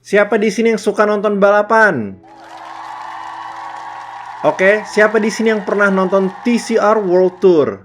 Siapa di sini yang suka nonton balapan? Oke, siapa di sini yang pernah nonton TCR World Tour?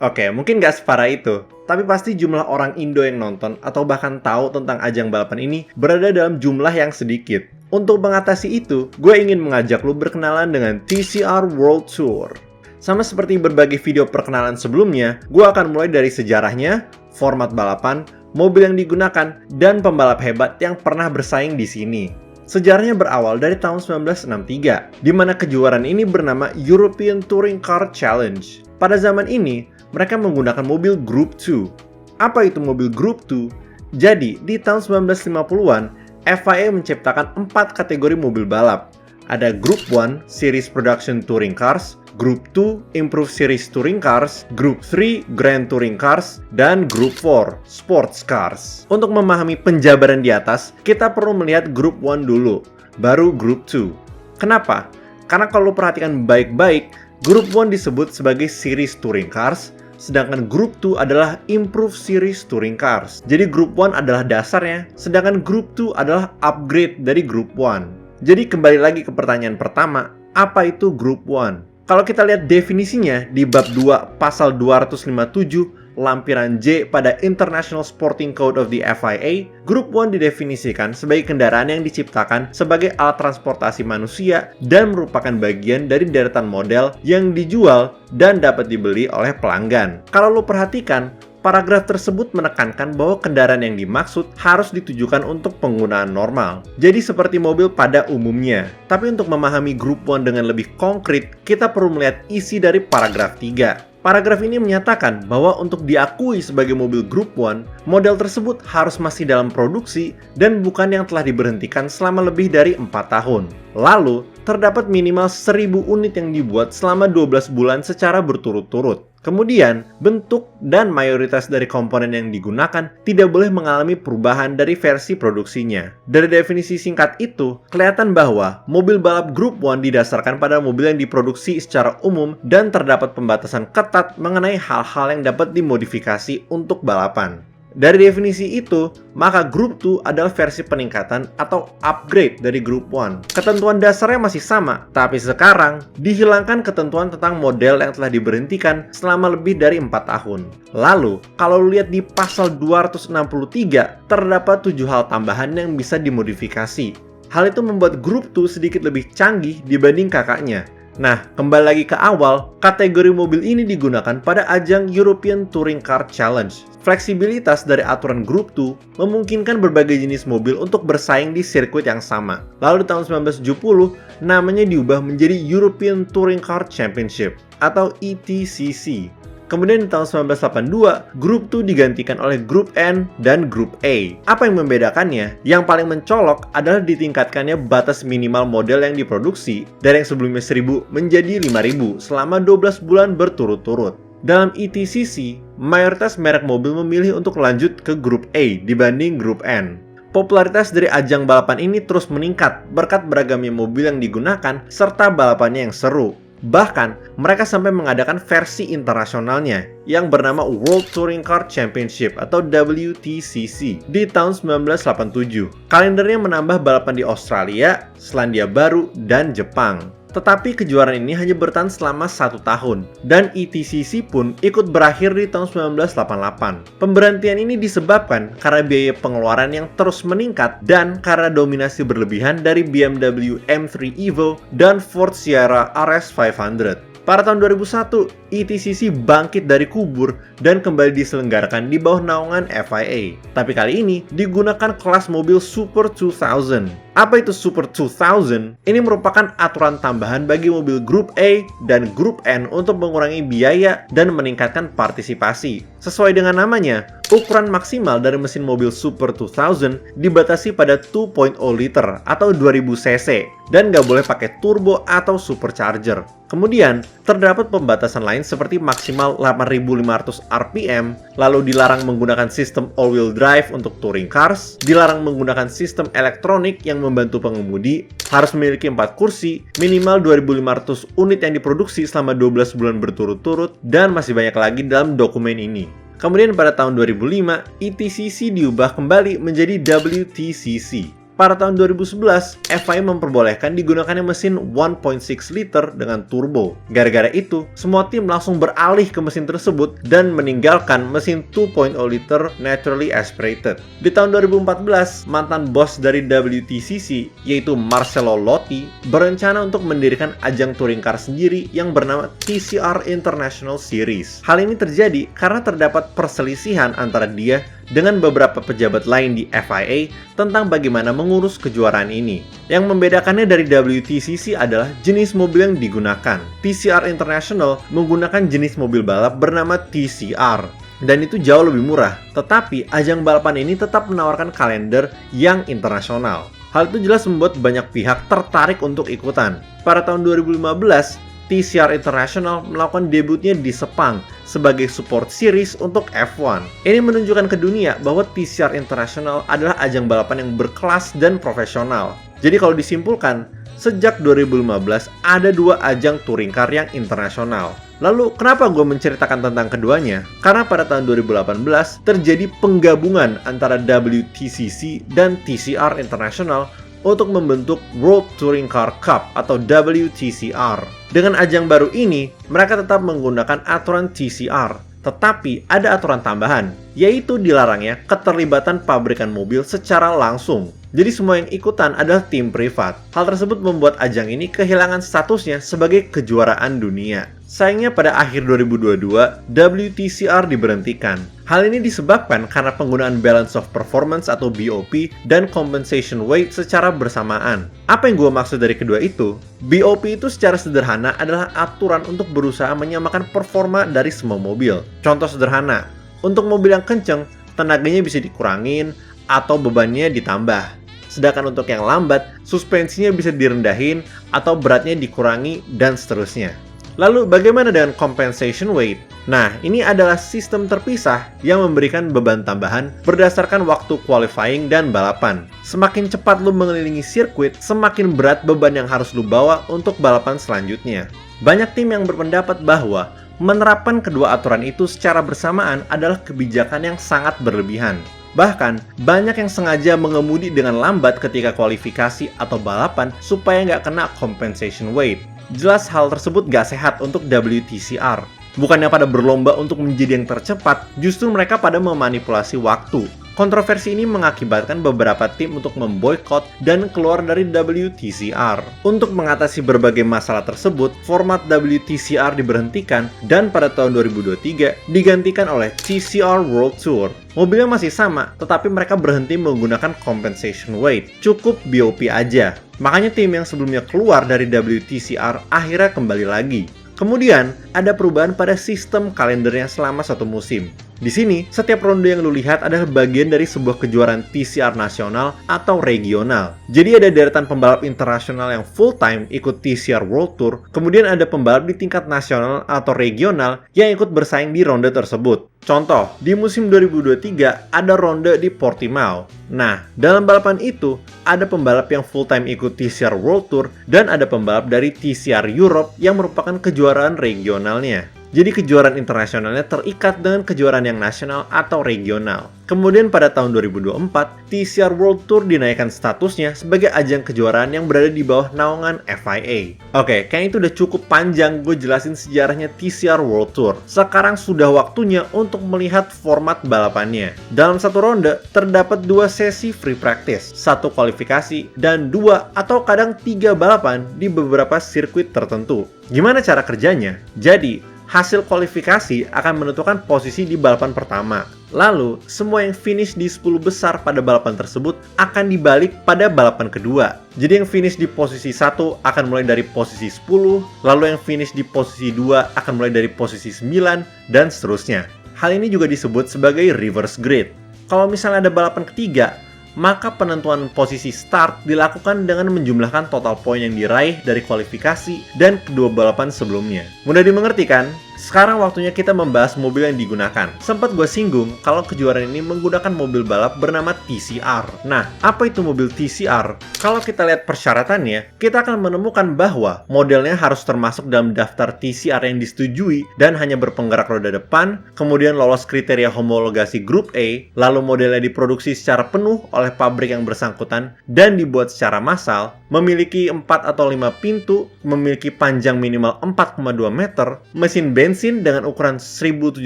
Oke, mungkin nggak separah itu. Tapi pasti jumlah orang Indo yang nonton atau bahkan tahu tentang ajang balapan ini berada dalam jumlah yang sedikit. Untuk mengatasi itu, gue ingin mengajak lo berkenalan dengan TCR World Tour. Sama seperti berbagai video perkenalan sebelumnya, gue akan mulai dari sejarahnya, format balapan, mobil yang digunakan, dan pembalap hebat yang pernah bersaing di sini. Sejarahnya berawal dari tahun 1963, di mana kejuaraan ini bernama European Touring Car Challenge. Pada zaman ini, mereka menggunakan mobil Group 2. Apa itu mobil Group 2? Jadi, di tahun 1950-an, FIA menciptakan 4 kategori mobil balap. Ada Group 1 Series Production Touring Cars, Group 2 Improved Series Touring Cars, Group 3 Grand Touring Cars, dan Group 4 Sports Cars. Untuk memahami penjabaran di atas, kita perlu melihat Group 1 dulu, baru Group 2. Kenapa? Karena kalau perhatikan baik-baik, Group 1 disebut sebagai Series Touring Cars, sedangkan Group 2 adalah Improved Series Touring Cars. Jadi Group 1 adalah dasarnya, sedangkan Group 2 adalah upgrade dari Group 1. Jadi kembali lagi ke pertanyaan pertama, apa itu Group 1? Kalau kita lihat definisinya di bab 2 pasal 257 lampiran J pada International Sporting Code of the FIA, Group 1 didefinisikan sebagai kendaraan yang diciptakan sebagai alat transportasi manusia dan merupakan bagian dari deretan model yang dijual dan dapat dibeli oleh pelanggan. Kalau lo perhatikan, paragraf tersebut menekankan bahwa kendaraan yang dimaksud harus ditujukan untuk penggunaan normal. Jadi seperti mobil pada umumnya. Tapi untuk memahami Group 1 dengan lebih konkret, kita perlu melihat isi dari paragraf 3. Paragraf ini menyatakan bahwa untuk diakui sebagai mobil Group 1, model tersebut harus masih dalam produksi dan bukan yang telah diberhentikan selama lebih dari 4 tahun. Lalu, terdapat minimal 1000 unit yang dibuat selama 12 bulan secara berturut-turut. Kemudian, bentuk dan mayoritas dari komponen yang digunakan tidak boleh mengalami perubahan dari versi produksinya. Dari definisi singkat itu, kelihatan bahwa mobil balap Group 1 didasarkan pada mobil yang diproduksi secara umum dan terdapat pembatasan ketat mengenai hal-hal yang dapat dimodifikasi untuk balapan. Dari definisi itu, maka Group 2 adalah versi peningkatan atau upgrade dari Group 1. Ketentuan dasarnya masih sama, tapi sekarang dihilangkan ketentuan tentang model yang telah diberhentikan selama lebih dari 4 tahun. Lalu, kalau lihat di pasal 263, terdapat 7 hal tambahan yang bisa dimodifikasi. Hal itu membuat Group 2 sedikit lebih canggih dibanding kakaknya. Nah, kembali lagi ke awal, kategori mobil ini digunakan pada ajang European Touring Car Challenge. Fleksibilitas dari aturan Group 2 memungkinkan berbagai jenis mobil untuk bersaing di sirkuit yang sama. Lalu di tahun 1970, namanya diubah menjadi European Touring Car Championship atau ETCC. Kemudian di tahun 1982, Group 2 digantikan oleh Group N dan Group A. Apa yang membedakannya? Yang paling mencolok adalah ditingkatkannya batas minimal model yang diproduksi dari yang sebelumnya 1000 menjadi 5000 selama 12 bulan berturut-turut. Dalam ETCC, mayoritas merek mobil memilih untuk lanjut ke Group A dibanding Group N. Popularitas dari ajang balapan ini terus meningkat berkat beragamnya mobil yang digunakan serta balapannya yang seru. Bahkan, mereka sampai mengadakan versi internasionalnya yang bernama World Touring Car Championship atau WTCC di tahun 1987. Kalendernya menambah balapan di Australia, Selandia Baru, dan Jepang. Tetapi kejuaraan ini hanya bertahan selama 1 tahun, dan ETCC pun ikut berakhir di tahun 1988. Pemberhentian ini disebabkan karena biaya pengeluaran yang terus meningkat dan karena dominasi berlebihan dari BMW M3 Evo dan Ford Sierra RS 500. Pada tahun 2001, ETCC bangkit dari kubur dan kembali diselenggarakan di bawah naungan FIA. Tapi kali ini digunakan kelas mobil Super 2000. Apa itu Super 2000? Ini merupakan aturan tambahan bagi mobil Group A dan Group N untuk mengurangi biaya dan meningkatkan partisipasi. Sesuai dengan namanya, ukuran maksimal dari mesin mobil Super 2000 dibatasi pada 2.0 liter atau 2000 cc dan nggak boleh pakai turbo atau supercharger. Kemudian, terdapat pembatasan lain seperti maksimal 8.500 RPM, lalu dilarang menggunakan sistem all-wheel drive untuk touring cars, dilarang menggunakan sistem elektronik yang membantu pengemudi, harus memiliki 4 kursi, minimal 2.500 unit yang diproduksi selama 12 bulan berturut-turut, dan masih banyak lagi dalam dokumen ini. Kemudian pada tahun 2005, ETCC diubah kembali menjadi WTCC. Pada tahun 2011, FIA memperbolehkan digunakannya mesin 1.6 liter dengan turbo. Gara-gara itu, semua tim langsung beralih ke mesin tersebut dan meninggalkan mesin 2.0 liter naturally aspirated. Di tahun 2014, mantan bos dari WTCC, yaitu Marcello Lotti, berencana untuk mendirikan ajang touring car sendiri yang bernama TCR International Series. Hal ini terjadi karena terdapat perselisihan antara dia dengan beberapa pejabat lain di FIA tentang bagaimana mengurus kejuaraan ini. Yang membedakannya dari WTCC adalah jenis mobil yang digunakan. TCR International menggunakan jenis mobil balap bernama TCR, dan itu jauh lebih murah. Tetapi ajang balapan ini tetap menawarkan kalender yang internasional. Hal itu jelas membuat banyak pihak tertarik untuk ikutan. Pada tahun 2015, TCR International melakukan debutnya di Sepang sebagai support series untuk F1. Ini menunjukkan ke dunia bahwa TCR International adalah ajang balapan yang berkelas dan profesional. Jadi kalau disimpulkan, sejak 2015 ada dua ajang touring car yang internasional. Lalu kenapa gue menceritakan tentang keduanya? Karena pada tahun 2018 terjadi penggabungan antara WTCC dan TCR International untuk membentuk World Touring Car Cup atau WTCR. Dengan ajang baru ini, mereka tetap menggunakan aturan TCR, tetapi ada aturan tambahan, yaitu dilarangnya keterlibatan pabrikan mobil secara langsung. Jadi semua yang ikutan adalah tim privat. Hal tersebut membuat ajang ini kehilangan statusnya sebagai kejuaraan dunia. Sayangnya pada akhir 2022, WTCR diberhentikan. Hal ini disebabkan karena penggunaan Balance of Performance atau BOP dan Compensation Weight secara bersamaan. Apa yang gue maksud dari kedua itu? BOP itu secara sederhana adalah aturan untuk berusaha menyamakan performa dari semua mobil. Contoh sederhana, untuk mobil yang kenceng, tenaganya bisa dikurangin atau bebannya ditambah. Sedangkan untuk yang lambat, suspensinya bisa direndahin atau beratnya dikurangi dan seterusnya. Lalu bagaimana dengan compensation weight? Nah, ini adalah sistem terpisah yang memberikan beban tambahan berdasarkan waktu qualifying dan balapan. Semakin cepat lu mengelilingi sirkuit, semakin berat beban yang harus lu bawa untuk balapan selanjutnya. Banyak tim yang berpendapat bahwa menerapkan kedua aturan itu secara bersamaan adalah kebijakan yang sangat berlebihan. Bahkan, banyak yang sengaja mengemudi dengan lambat ketika kualifikasi atau balapan supaya nggak kena compensation weight. Jelas hal tersebut nggak sehat untuk WTCR. Bukannya pada berlomba untuk menjadi yang tercepat, justru mereka pada memanipulasi waktu. Kontroversi ini mengakibatkan beberapa tim untuk memboikot dan keluar dari WTCR. Untuk mengatasi berbagai masalah tersebut, format WTCR diberhentikan dan pada tahun 2023 digantikan oleh TCR World Tour. Mobilnya masih sama, tetapi mereka berhenti menggunakan compensation weight. Cukup BOP aja. Makanya tim yang sebelumnya keluar dari WTCR akhirnya kembali lagi. Kemudian, ada perubahan pada sistem kalendernya selama satu musim. Di sini, setiap ronde yang lu lihat adalah bagian dari sebuah kejuaraan TCR nasional atau regional. Jadi ada deretan pembalap internasional yang full-time ikut TCR World Tour, kemudian ada pembalap di tingkat nasional atau regional yang ikut bersaing di ronde tersebut. Contoh, di musim 2023 ada ronde di Portimao. Nah, dalam balapan itu, ada pembalap yang full-time ikut TCR World Tour dan ada pembalap dari TCR Europe yang merupakan kejuaraan regionalnya. Jadi kejuaraan internasionalnya terikat dengan kejuaraan yang nasional atau regional. Kemudian pada tahun 2024, TCR World Tour dinaikkan statusnya sebagai ajang kejuaraan yang berada di bawah naungan FIA. Oke, kayaknya itu udah cukup panjang gue jelasin sejarahnya TCR World Tour. Sekarang sudah waktunya untuk melihat format balapannya. Dalam satu ronde, terdapat 2 sesi free practice, 1 kualifikasi, dan 2 atau kadang 3 balapan di beberapa sirkuit tertentu. Gimana cara kerjanya? Jadi, hasil kualifikasi akan menentukan posisi di balapan pertama. Lalu, semua yang finish di 10 besar pada balapan tersebut akan dibalik pada balapan kedua. Jadi yang finish di posisi 1 akan mulai dari posisi 10, lalu yang finish di posisi 2 akan mulai dari posisi 9, dan seterusnya. Hal ini juga disebut sebagai reverse grid. Kalau misalnya ada balapan ketiga, maka penentuan posisi start dilakukan dengan menjumlahkan total poin yang diraih dari kualifikasi dan kedua balapan sebelumnya. Mudah dimengerti kan? Sekarang waktunya kita membahas mobil yang digunakan. Sempat gue singgung kalau kejuaraan ini menggunakan mobil balap bernama TCR. Nah, apa itu mobil TCR? Kalau kita lihat persyaratannya, kita akan menemukan bahwa modelnya harus termasuk dalam daftar TCR yang disetujui dan hanya berpenggerak roda depan, kemudian lolos kriteria homologasi Grup A, lalu modelnya diproduksi secara penuh oleh pabrik yang bersangkutan dan dibuat secara massal, memiliki 4 atau 5 pintu, memiliki panjang minimal 4,2 meter, mesin bensin dengan ukuran 1750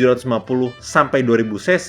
sampai 2000 cc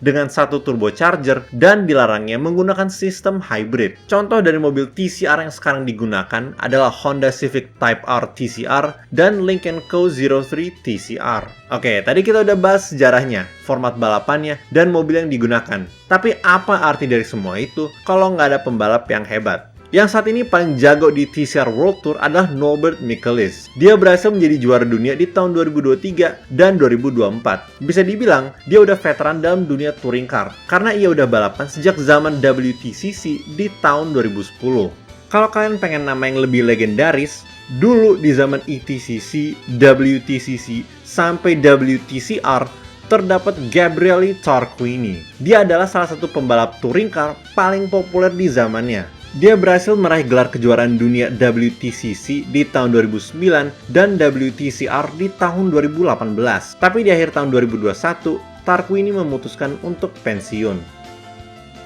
dengan satu turbocharger dan dilarangnya menggunakan sistem hybrid. Contoh dari mobil TCR yang sekarang digunakan adalah Honda Civic Type R TCR dan Lynk & Co 03 TCR. Oke, tadi kita udah bahas sejarahnya, format balapannya, dan mobil yang digunakan. Tapi apa arti dari semua itu kalau nggak ada pembalap yang hebat? Yang saat ini paling jago di TCR World Tour adalah Norbert Michelis. Dia berhasil menjadi juara dunia di tahun 2023 dan 2024. Bisa dibilang, dia udah veteran dalam dunia touring car, karena ia udah balapan sejak zaman WTCC di tahun 2010. Kalau kalian pengen nama yang lebih legendaris, dulu di zaman ETCC, WTCC, sampai WTCR, terdapat Gabriele Tarquini. Dia adalah salah satu pembalap touring car paling populer di zamannya. Dia berhasil meraih gelar kejuaraan dunia WTCC di tahun 2009 dan WTCR di tahun 2018. Tapi di akhir tahun 2021, Tarquini memutuskan untuk pensiun.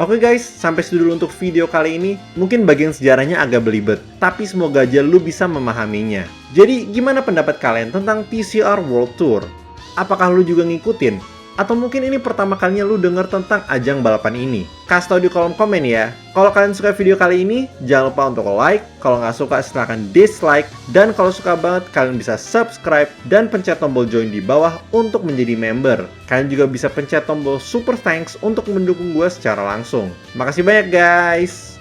Oke guys, sampai situ dulu untuk video kali ini. Mungkin bagian sejarahnya agak belibet, tapi semoga aja lu bisa memahaminya. Jadi gimana pendapat kalian tentang TCR World Tour? Apakah lu juga ngikutin? Atau mungkin ini pertama kalinya lu denger tentang ajang balapan ini? Kasih tau di kolom komen ya. Kalau kalian suka video kali ini, jangan lupa untuk like. Kalau nggak suka, silahkan dislike. Dan kalau suka banget, kalian bisa subscribe dan pencet tombol join di bawah untuk menjadi member. Kalian juga bisa pencet tombol super thanks untuk mendukung gue secara langsung. Makasih banyak guys!